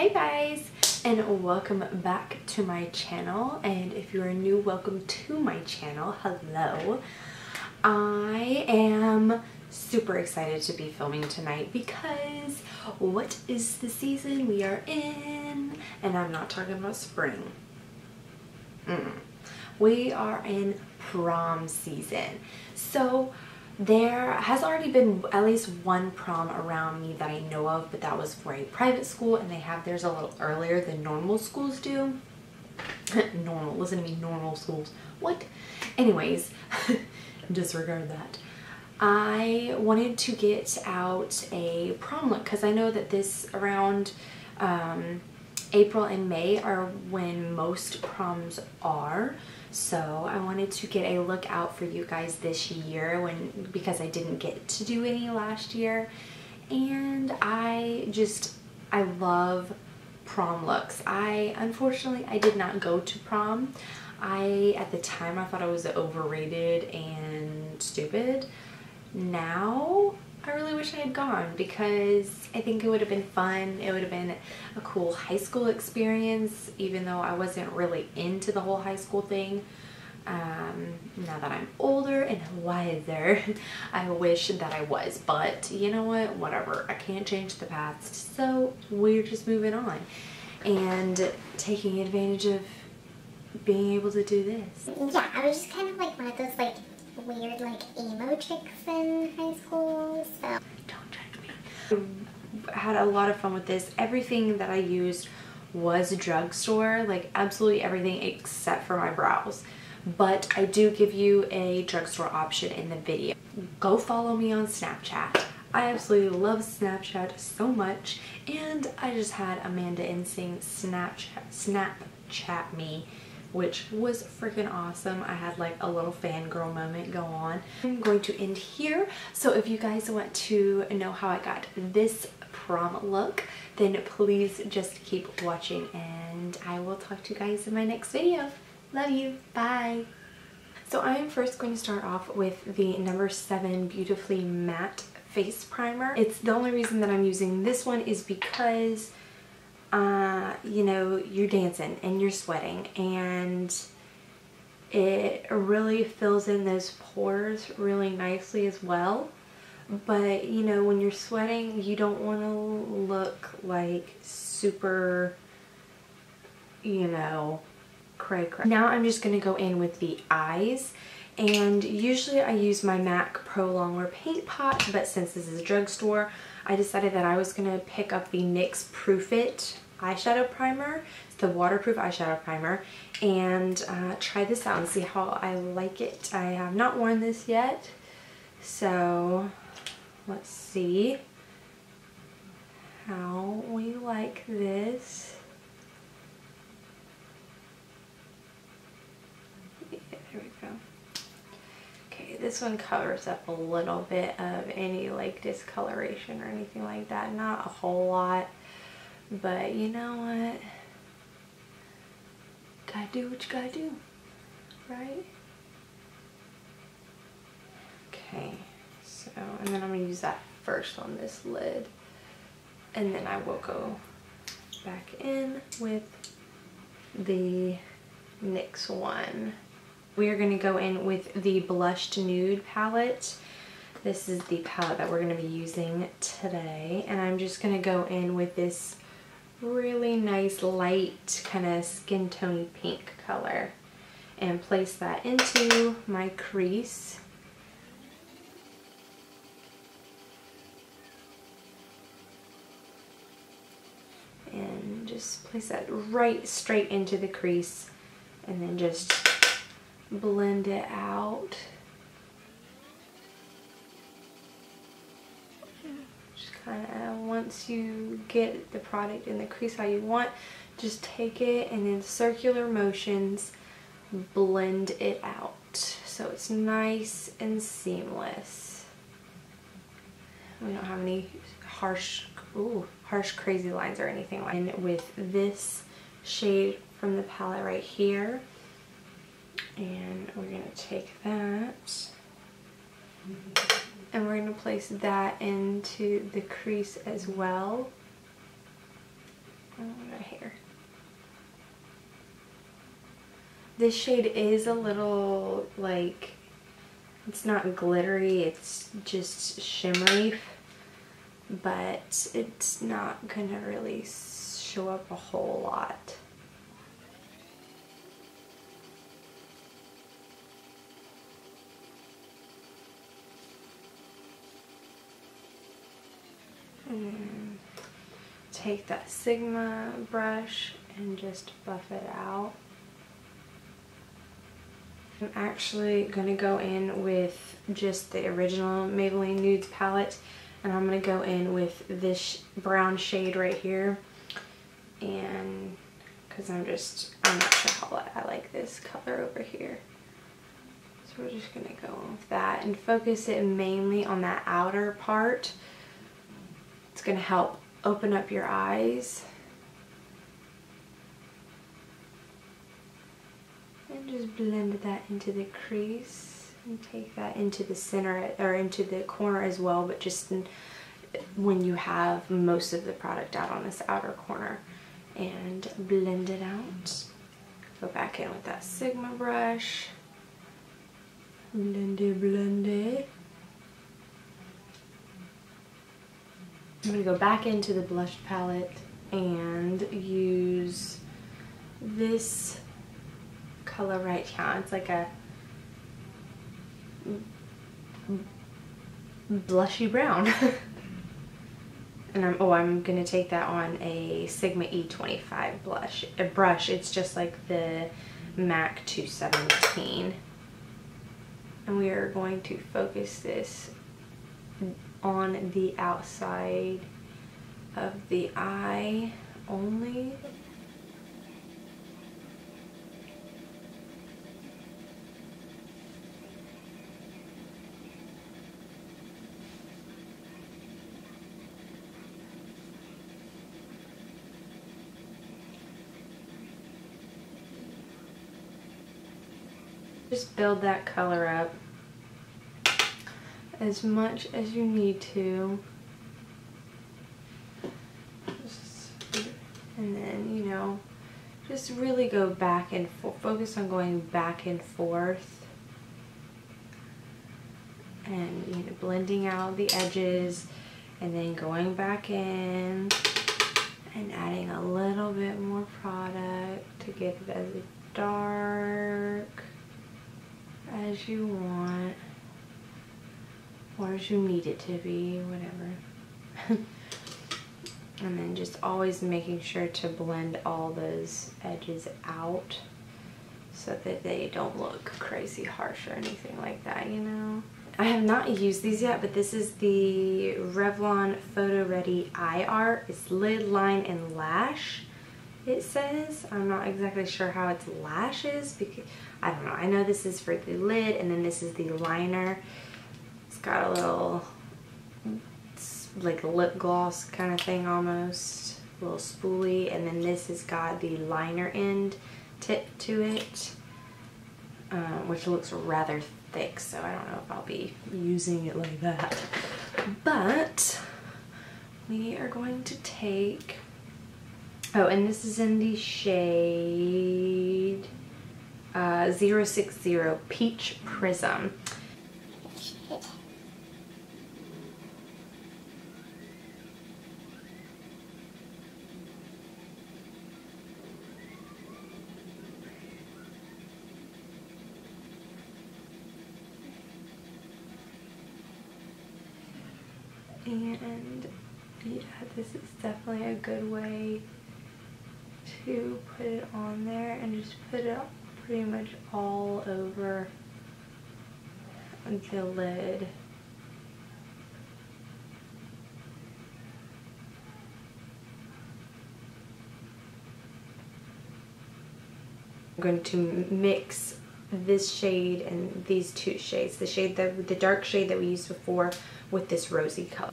Hi guys, and welcome back to my channel. And if you're new, welcome to my channel. Hello. I am super excited to be filming tonight because what is the season we are in? And I'm not talking about spring. We are in prom season. So there has already been at least one prom around me that I know of, but that was for a private school, and they have theirs a little earlier than normal schools do. Normal, listen to me, normal schools. What? Anyways, disregard that. I wanted to get out a prom look because I know that this around April and May are when most proms are. So I wanted to get a look out for you guys this year because I didn't get to do any last year. And I love prom looks. Unfortunately I did not go to prom. At the time I thought I was overrated and stupid. Now I really wish I had gone because I think it would have been fun. It would have been a cool high school experience, even though I wasn't really into the whole high school thing. Now that I'm older and wiser, I wish that I was, but you know what, whatever. I can't change the past, so we're just moving on and taking advantage of being able to do this. Yeah, I was just kind of like one of those like weird like emo chicks in high school, so don't judge me. I had a lot of fun with this. Everything that I used was Drugstore, like absolutely everything except for my brows, but I do give you a Drugstore option in the video. Go follow me on Snapchat. I absolutely love Snapchat so much, and I just had Amanda Insing Snapchat me, which was freaking awesome. I had like a little fangirl moment go on. I'm going to end here. So if you guys want to know how I got this prom look, then please just keep watching, and I will talk to you guys in my next video. Love you. Bye. So I am first going to start off with the number 7 Beautifully Matte Face Primer. It's the only reason that I'm using this one is because you know, you're dancing and you're sweating, and it really fills in those pores really nicely as well. But you know, when you're sweating, you don't want to look like super, you know, cray cray. Now I'm just going to go in with the eyes, and usually I use my MAC Pro Longwear paint pot, but since this is a Drugstore, I decided that I was going to pick up the NYX Proof It eyeshadow primer. It's the waterproof eyeshadow primer, and try this out and see how I like it. I have not worn this yet, so let's see how we like this. Yeah, there we go. Okay, this one covers up a little bit of any like discoloration or anything like that. Not a whole lot, but you know what? Gotta do what you gotta do, right? Okay, so, and then I'm gonna use that first on this lid, and then I will go back in with the NYX one. We are gonna go in with the Blushed Nude palette. This is the palette that we're gonna be using today, and I'm just gonna go in with this really nice light kind of skin tone pink color and place that into my crease. And just place that right straight into the crease, and then just blend it out. Kind of, once you get the product in the crease how you want, just take it and in circular motions blend it out so it's nice and seamless. We don't have any harsh crazy lines or anything like that. And with this shade from the palette right here, and we're going to take that and we're going to place that into the crease as well. here. This shade is a little like, it's not glittery, it's just shimmery, but it's not gonna really show up a whole lot. And take that Sigma brush and just buff it out. I'm actually going to go in with just the original Maybelline Nudes palette, and I'm going to go in with this brown shade right here, and because I'm not sure how I like this color over here. So we're just going to go in with that and focus it mainly on that outer part. It's going to help open up your eyes. And just blend that into the crease and take that into the center or into the corner as well, but just when you have most of the product out on this outer corner, and blend it out. Go back in with that Sigma brush. Blend it, blend it. I'm going to go back into the blush palette and use this color right here. It's like a blushy brown. And I'm going to take that on a Sigma E25 brush. It's just like the MAC 217. And we are going to focus this on the outside of the eye only. Just build that color up as much as you need to. And then, you know, just really go back and forth. Focus on going back and forth. And, you know, blending out the edges. And then going back in. And adding a little bit more product to get it as dark as you want, or as you need it to be, whatever. And then just always making sure to blend all those edges out so that they don't look crazy harsh or anything like that, you know. I have not used these yet, but this is the Revlon Photo Ready Eye Art. It's lid, line, and lash, it says. I'm not exactly sure how it's lashes, because I don't know. I know this is for the lid, and then this is the liner. It's got a little, it's like a lip gloss kind of thing almost, a little spoolie, and then this has got the liner end tip to it, which looks rather thick, so I don't know if I'll be using it like that. But we are going to take, oh, and this is in the shade 060 Peach Prism. And yeah, this is definitely a good way to put it on there, and just put it pretty much all over the lid. I'm going to mix this shade and these two shades, the dark shade that we used before with this rosy color.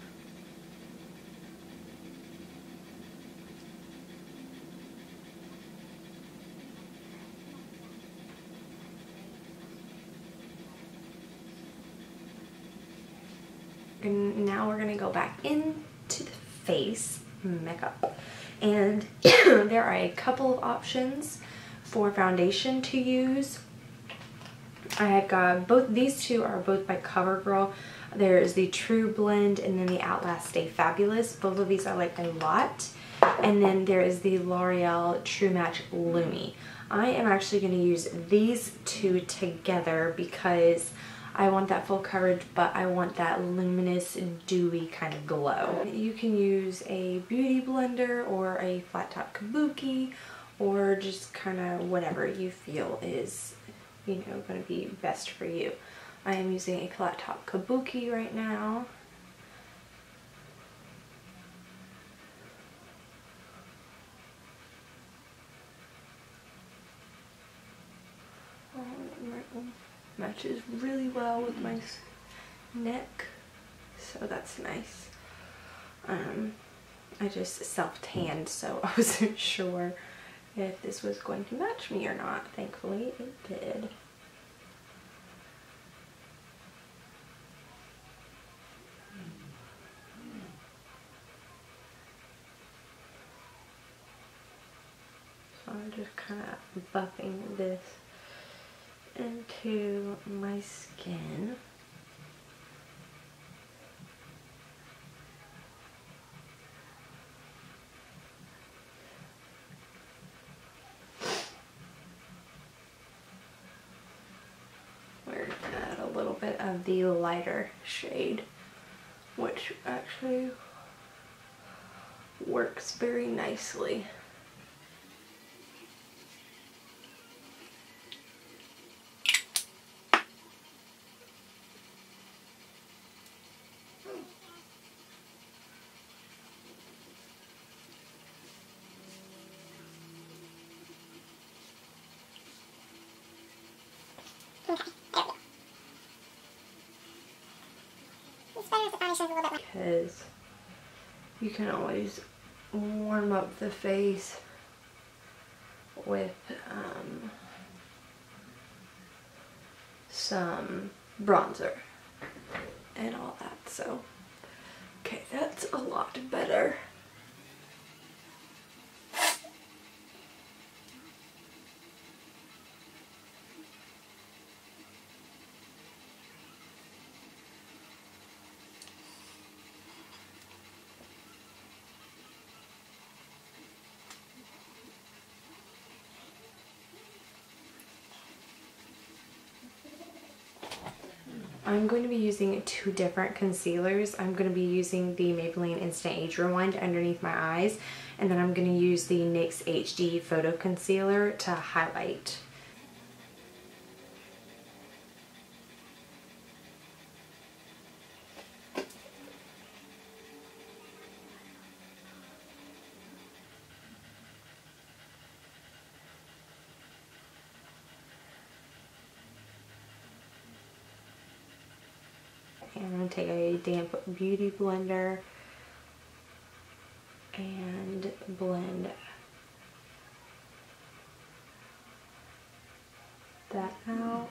And now we're going to go back into the face makeup, And there are a couple of options for foundation to use. I have got both, these two are both by CoverGirl. There's the True Blend and then the Outlast Stay Fabulous. Both of these are like a lot. And then there is the L'Oreal True Match Lumi. I am actually going to use these two together because I want that full coverage, but I want that luminous, dewy kind of glow. You can use a beauty blender or a flat top kabuki, or just kind of whatever you feel is, you know, going to be best for you. I am using a flat top kabuki right now. Matches really well with my neck, so that's nice. I just self-tanned, so I wasn't sure if this was going to match me or not. Thankfully it did. So I'm just kind of buffing this into my skin. We're gonna add a little bit of the lighter shade, which actually works very nicely. Because you can always warm up the face with some bronzer and all that. So okay, that's a lot better. I'm going to be using two different concealers. I'm going to be using the Maybelline Instant Age Rewind underneath my eyes, and then I'm going to use the NYX HD Photo Concealer to highlight. And I'm going to take a damp beauty blender and blend that out.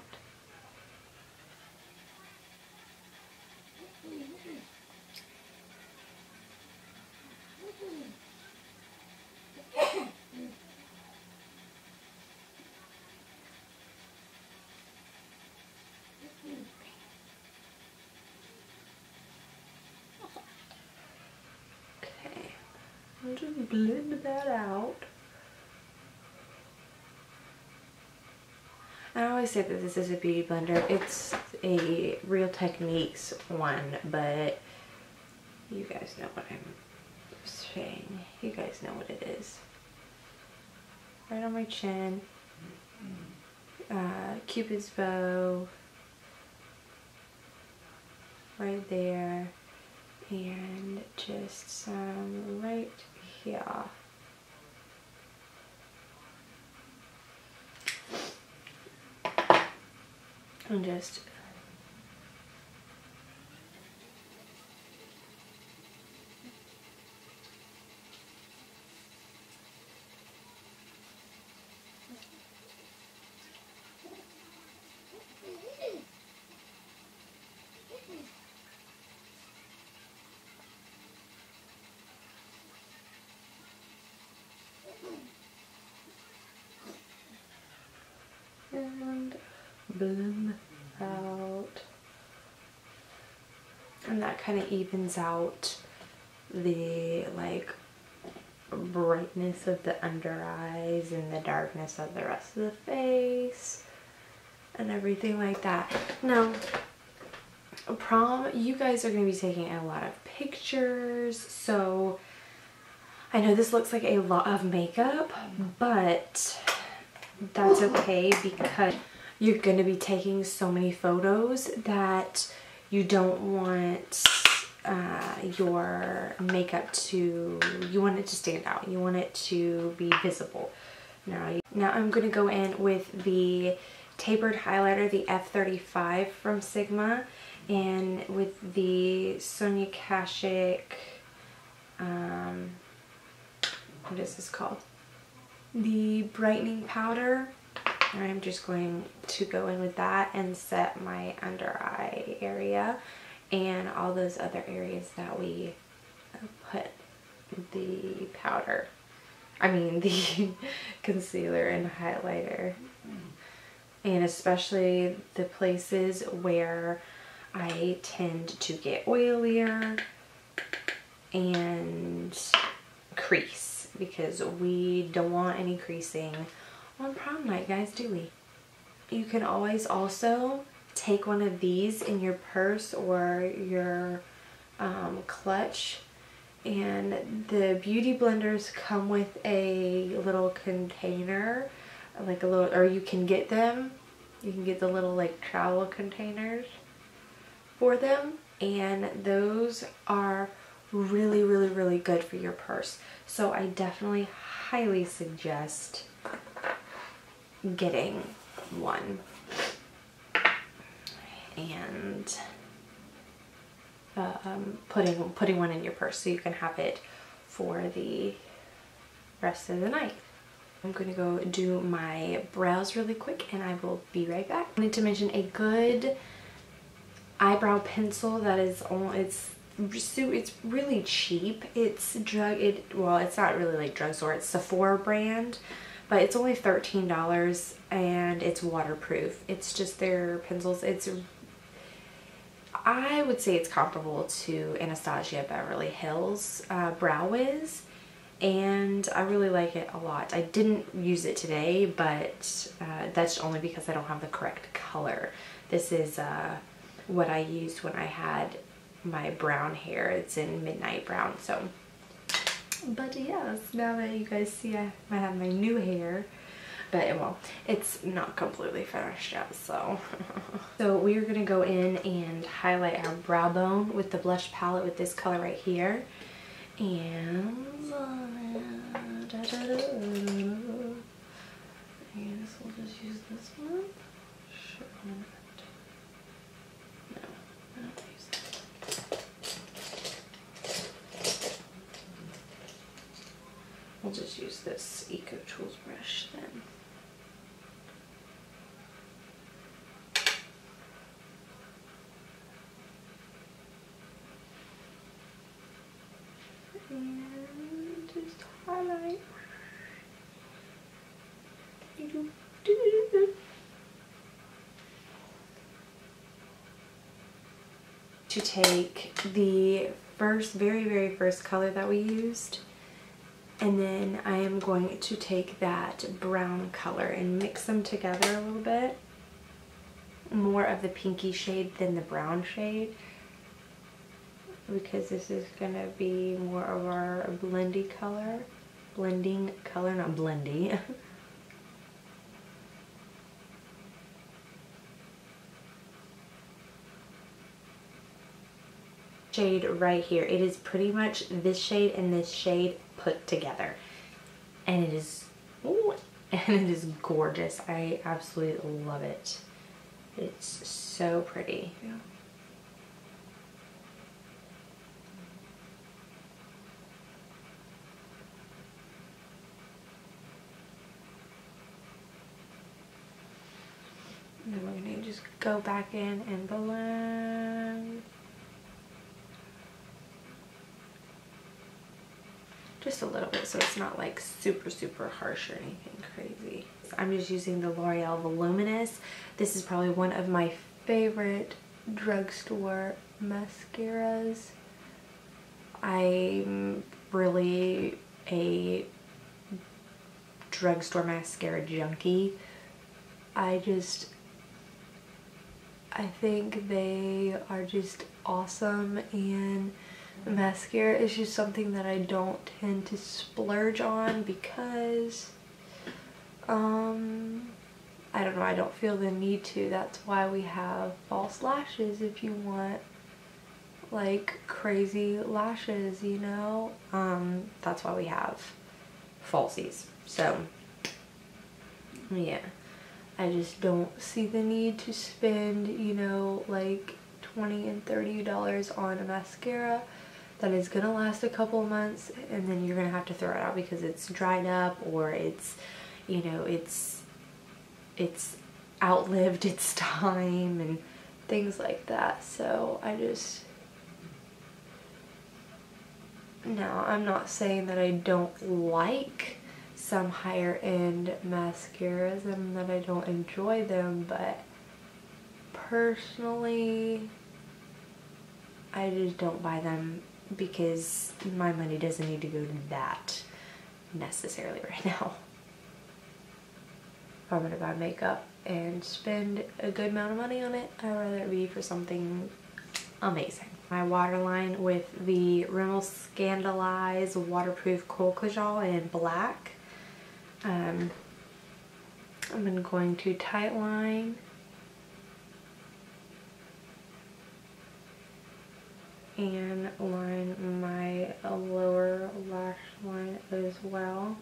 I'll just blend that out. I always say that this is a beauty blender. It's a Real Techniques one, but you guys know what I'm saying. You guys know what it is. Right on my chin. Cupid's bow. Right there. And just some right here. And just blend out. And that kind of evens out the like brightness of the under eyes and the darkness of the rest of the face and everything like that. Now, prom, you guys are going to be taking a lot of pictures, so I know this looks like a lot of makeup, but that's okay because you're going to be taking so many photos that you don't want your makeup to, you want it to stand out. You want it to be visible. Now I'm going to go in with the tapered highlighter, the F35 from Sigma, and with the Sonia Kashuk, what is this called? The brightening powder. I'm just going to go in with that and set my under eye area and all those other areas that we put the powder. I mean the concealer and highlighter. And especially the places where I tend to get oilier and crease, because we don't want any creasing on prom night, guys, do we? You can always also take one of these in your purse or your clutch, and the beauty blenders come with a little container, like a little, or you can get them, you can get the little like travel containers for them, and those are really, really, really good for your purse. So I definitely highly suggest getting one and putting one in your purse so you can have it for the rest of the night. I'm going to go do my brows really quick and I will be right back. I need to mention a good eyebrow pencil that is it's really cheap. It's well, it's not really like drugstore, it's Sephora brand, but it's only $13 and it's waterproof. It's just their pencils. I would say it's comparable to Anastasia Beverly Hills Brow Wiz, and I really like it a lot. I didn't use it today, but that's only because I don't have the correct color. This is what I used when I had my brown hair. It's in midnight brown. So, but yes, now that you guys see I have my new hair, but well, it's not completely finished yet, so. So we are gonna go in and highlight our brow bone with the blush palette with this color right here. And I guess we'll just use this one. Sure. No, I don't use that. We'll just use this Eco Tools brush then. And just highlight. To take the very first color that we used, and then I am going to take that brown color and mix them together a little bit. More of the pinky shade than the brown shade, because this is gonna be more of our blending color, not blendy. Shade right here, it is pretty much this shade and this shade put together, and it is, ooh, and it is gorgeous. I absolutely love it. It's so pretty. Yeah. And then we're gonna just go back in and blend. Just a little bit, so it's not like super harsh or anything crazy. I'm just using the L'Oreal Voluminous. This is probably one of my favorite drugstore mascaras. I'm really a drugstore mascara junkie. I think they are just awesome, and mascara is just something that I don't tend to splurge on because I don't know, I don't feel the need to. That's why we have false lashes if you want like crazy lashes, you know? That's why we have falsies. So yeah, I just don't see the need to spend, you know, like $20 and $30 on a mascara that is gonna last a couple of months, and then you're gonna have to throw it out because it's dried up, or it's, you know, it's outlived its time and things like that. So no, I'm not saying that I don't like some higher end mascaras and that I don't enjoy them, but personally I just don't buy them because my money doesn't need to go to that necessarily right now. If I'm gonna buy makeup and spend a good amount of money on it, I'd rather it be for something amazing. My waterline with the Rimmel Scandaleyes Waterproof Kohl Kajal in black. I'm going to tightline and line my lower lash line as well.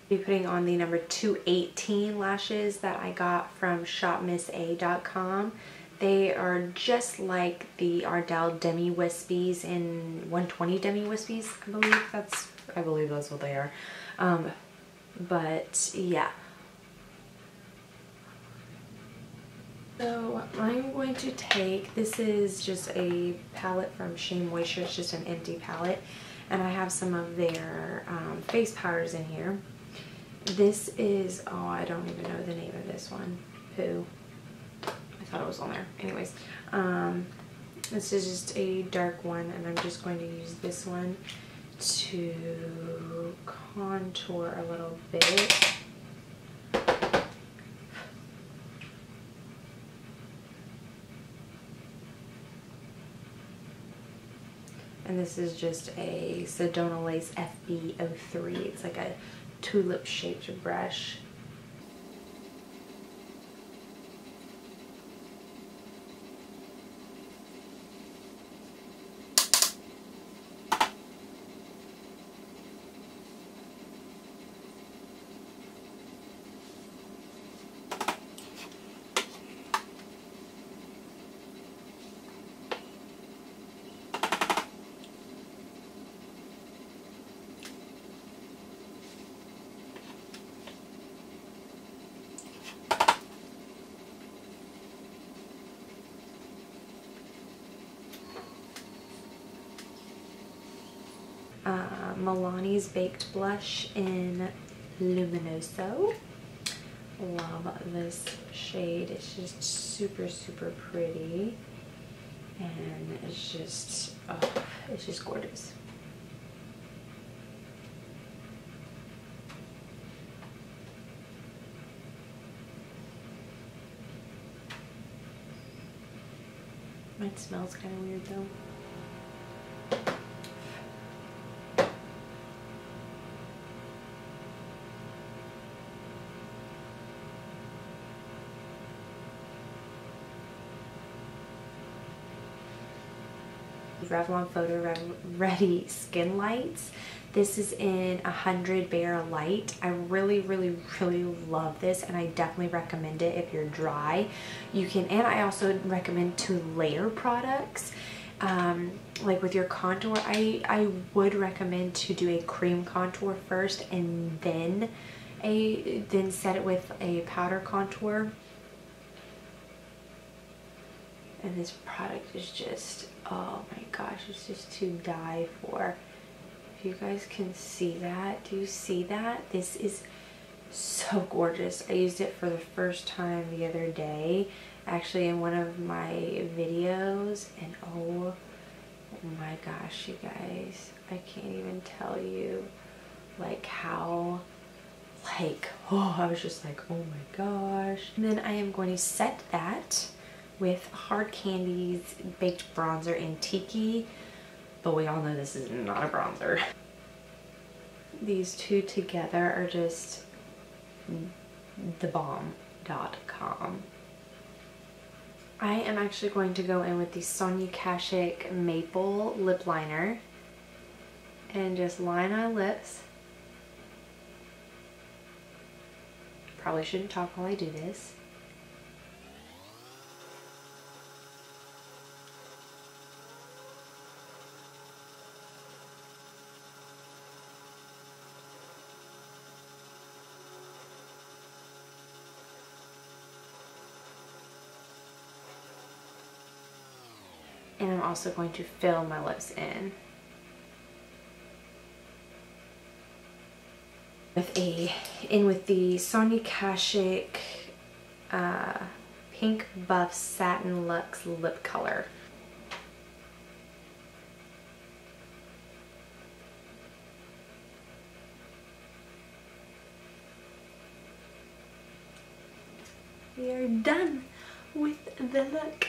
Be putting on the number 218 lashes that I got from shopmissa.com. They are just like the Ardell Demi Wispies in 120 Demi Wispies, I believe that's what they are. But yeah. So I'm going to take, this is just a palette from Shea Moisture, it's just an empty palette, and I have some of their face powders in here. This is, oh, I don't even know the name of this one. I thought it was on there. Anyways, this is just a dark one, and I'm just going to use this one to contour a little bit. And this is just a Sedona Lace FB03. It's like a tulip shaped brush. Milani's Baked Blush in Luminoso. Love this shade. It's just super, super pretty. And it's just, oh, it's just gorgeous. Mine smells kind of weird though. Revlon Photo Ready Skin Lights. This is in 100 Bare Light. I really, really, really love this, and I definitely recommend it if you're dry. You can, and I also recommend to layer products. Like with your contour, I would recommend to do a cream contour first and then set it with a powder contour. And this product is just, oh my gosh, it's just to die for. If you guys can see that, do you see that? This is so gorgeous. I used it for the first time the other day, actually in one of my videos, and oh my gosh, you guys, I can't even tell you like how, like, oh, I was just like, oh my gosh. And then I am going to set that with Hard Candy's Baked Bronzer in Tiki, but we all know this is not a bronzer. These two together are just thebomb.com. I am actually going to go in with the Sonia Kashuk Maple Lip Liner and just line my lips. Probably shouldn't talk while I do this. And I'm also going to fill my lips in with the Sonia Kashuk Pink Buff Satin Luxe Lip Color. We are done with the look.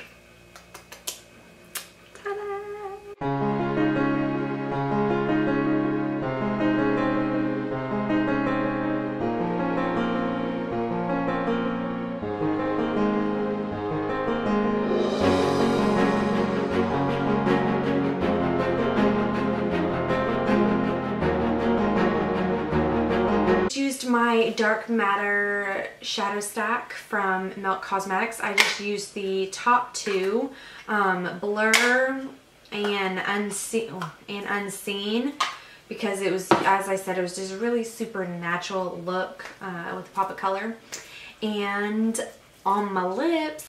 Used my Dark Matter shadow stack from Milk Cosmetics. I just used the top two, Blur and Unseen, because it was, as I said, it was just a really super natural look with a pop of color. And on my lips,